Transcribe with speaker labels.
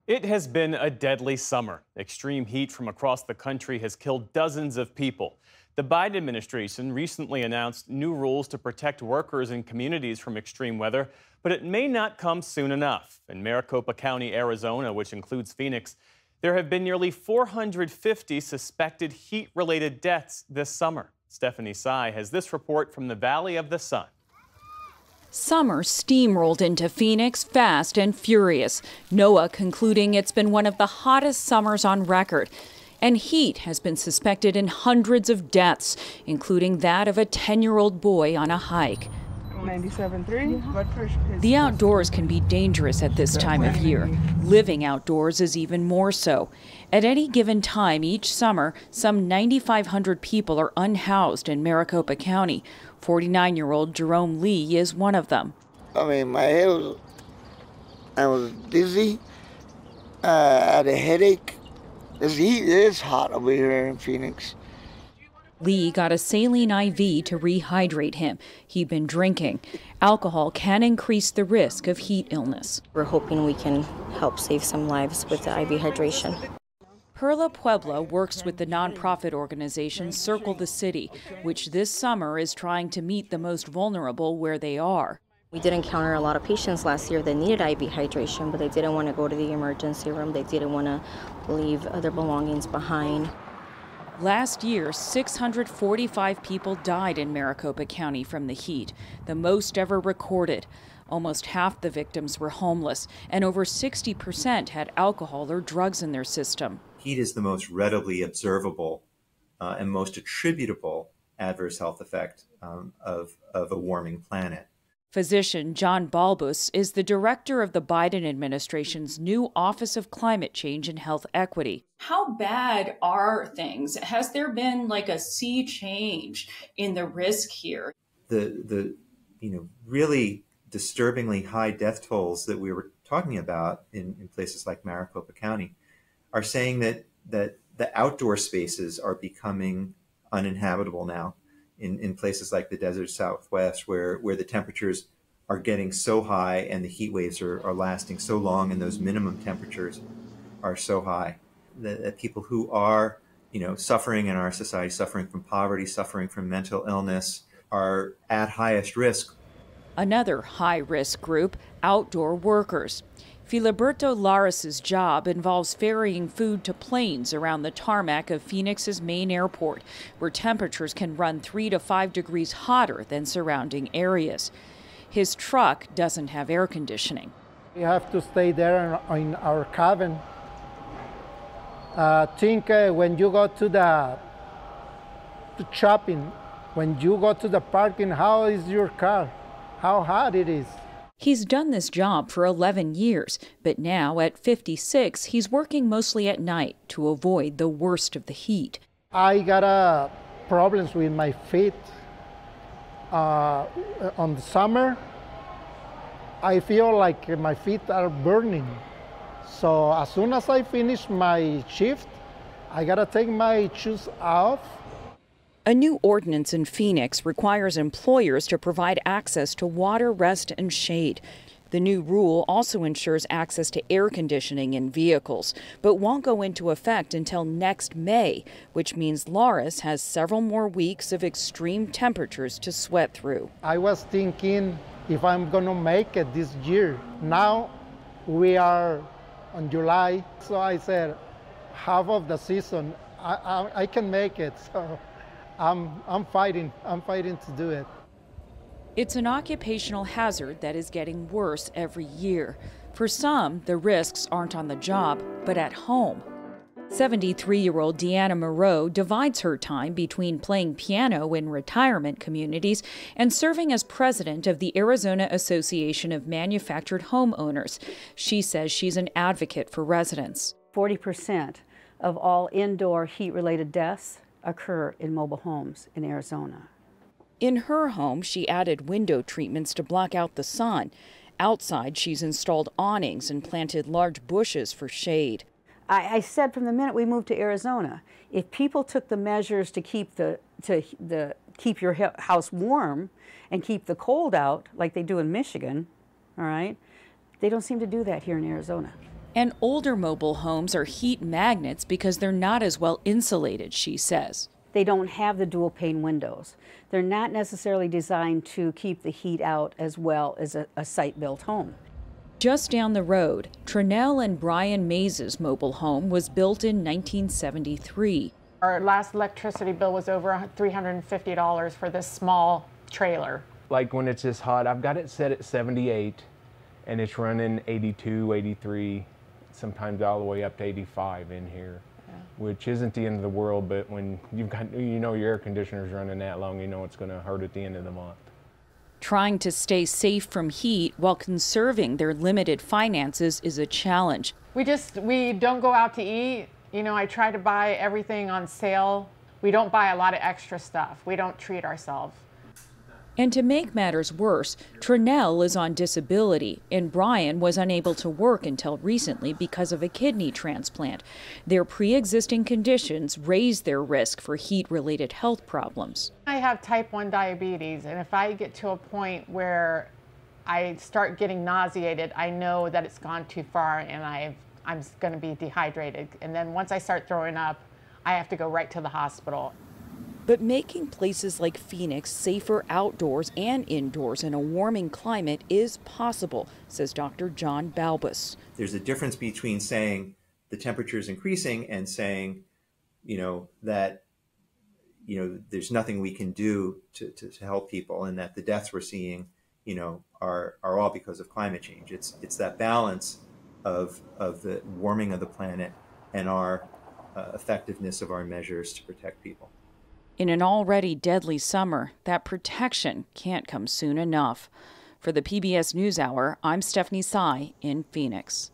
Speaker 1: It has been a deadly summer. Extreme heat from across the country has killed dozens of people. The Biden administration recently announced new rules to protect workers and communities from extreme weather, but it may not come soon enough. In Maricopa County, Arizona, which includes Phoenix, there have been nearly 450 suspected heat-related deaths this summer. Stephanie Sy has this report from the Valley of the Sun.
Speaker 2: Summer steamrolled into Phoenix fast and furious. NOAA concluding it's been one of the hottest summers on record. And heat has been suspected in hundreds of deaths, including that of a 10-year-old boy on a hike.
Speaker 3: 97.3.
Speaker 2: The outdoors can be dangerous at this time of year. Living outdoors is even more so. At any given time each summer, some 9,500 people are unhoused in Maricopa County. 49-year-old Jerome Lee is one of them.
Speaker 4: My head I was dizzy, I had a headache. This heat is hot over here in Phoenix.
Speaker 2: Lee got a saline IV to rehydrate him. He'd been drinking. Alcohol can increase the risk of heat illness.
Speaker 5: We're hoping we can help save some lives with the IV hydration.
Speaker 2: Perla Puebla works with the nonprofit organization Circle the City, which this summer is trying to meet the most vulnerable where they are.
Speaker 5: We did encounter a lot of patients last year that needed IV hydration, but they didn't want to go to the emergency room. They didn't want to leave their belongings behind.
Speaker 2: Last year, 645 people died in Maricopa County from the heat, the most ever recorded. Almost half the victims were homeless, and over 60% had alcohol or drugs in their system.
Speaker 6: Heat is the most readily observable and most attributable adverse health effect of a warming planet.
Speaker 2: Physician John Balbus is the director of the Biden administration's new Office of Climate Change and Health Equity.
Speaker 7: How bad are things? Has there been like a sea change in the risk here?
Speaker 6: The really disturbingly high death tolls that we were talking about in places like Maricopa County are saying that the outdoor spaces are becoming uninhabitable now. In places like the desert Southwest, where the temperatures are getting so high and the heat waves are lasting so long and those minimum temperatures are so high, that people who are, suffering in our society, suffering from poverty, suffering from mental illness, are at highest risk.
Speaker 2: Another high-risk group, outdoor workers. Filiberto Laris's job involves ferrying food to planes around the tarmac of Phoenix's main airport, where temperatures can run 3 to 5 degrees hotter than surrounding areas. His truck doesn't have air conditioning.
Speaker 8: We have to stay there in our cabin. When you go to shopping, when you go to the parking, how is your car? How hot it is.
Speaker 2: He's done this job for 11 years, but now at 56, he's working mostly at night to avoid the worst of the heat.
Speaker 8: I got problems with my feet. On the summer, I feel like my feet are burning. So as soon as I finish my shift, I gotta take my shoes off.
Speaker 2: A new ordinance in Phoenix requires employers to provide access to water, rest, and shade. The new rule also ensures access to air conditioning in vehicles, but won't go into effect until next May, which means Laris has several more weeks of extreme temperatures to sweat through.
Speaker 8: I was thinking if I'm gonna make it this year. Now we are on July, so I said half of the season, I can make it. So I'm fighting to do it.
Speaker 2: It's an occupational hazard that is getting worse every year. For some, the risks aren't on the job, but at home. 73-year-old Deanna Moreau divides her time between playing piano in retirement communities and serving as president of the Arizona Association of Manufactured Homeowners. She says she's an advocate for residents.
Speaker 9: 40% of all indoor heat-related deaths occur in mobile homes in Arizona.
Speaker 2: In her home, she added window treatments to block out the sun. Outside, she's installed awnings and planted large bushes for shade.
Speaker 9: I said from the minute we moved to Arizona, if people took the measures to keep keep your house warm and keep the cold out, like they do in Michigan, all right, they don't seem to do that here in Arizona.
Speaker 2: And older mobile homes are heat magnets because they're not as well insulated, she says.
Speaker 9: They don't have the dual pane windows. They're not necessarily designed to keep the heat out as well as a site-built home.
Speaker 2: Just down the road, Trinell and Brian Mays' mobile home was built in 1973.
Speaker 3: Our last electricity bill was over $350 for this small trailer.
Speaker 10: Like when it's this hot, I've got it set at 78 and it's running 82, 83, sometimes all the way up to 85 in here, which isn't the end of the world, but when you've got, your air conditioner's running that long, it's going to hurt at the end of the month.
Speaker 2: Trying to stay safe from heat while conserving their limited finances is a challenge.
Speaker 3: We don't go out to eat. I try to buy everything on sale. We don't buy a lot of extra stuff. We don't treat ourselves.
Speaker 2: And to make matters worse, Trinell is on disability, and Brian was unable to work until recently because of a kidney transplant. Their pre-existing conditions raise their risk for heat-related health problems.
Speaker 3: I have type 1 diabetes, and if I get to a point where I start getting nauseated, I know that it's gone too far and I'm going to be dehydrated. And then once I start throwing up, I have to go right to the hospital.
Speaker 2: But making places like Phoenix safer outdoors and indoors in a warming climate is possible, says Dr. John Balbus.
Speaker 6: There's a difference between saying the temperature is increasing and saying, that, there's nothing we can do to help people, and that the deaths we're seeing, are all because of climate change. It's that balance of the warming of the planet and our effectiveness of our measures to protect people.
Speaker 2: In an already deadly summer, that protection can't come soon enough. For the PBS NewsHour, I'm Stephanie Tsai in Phoenix.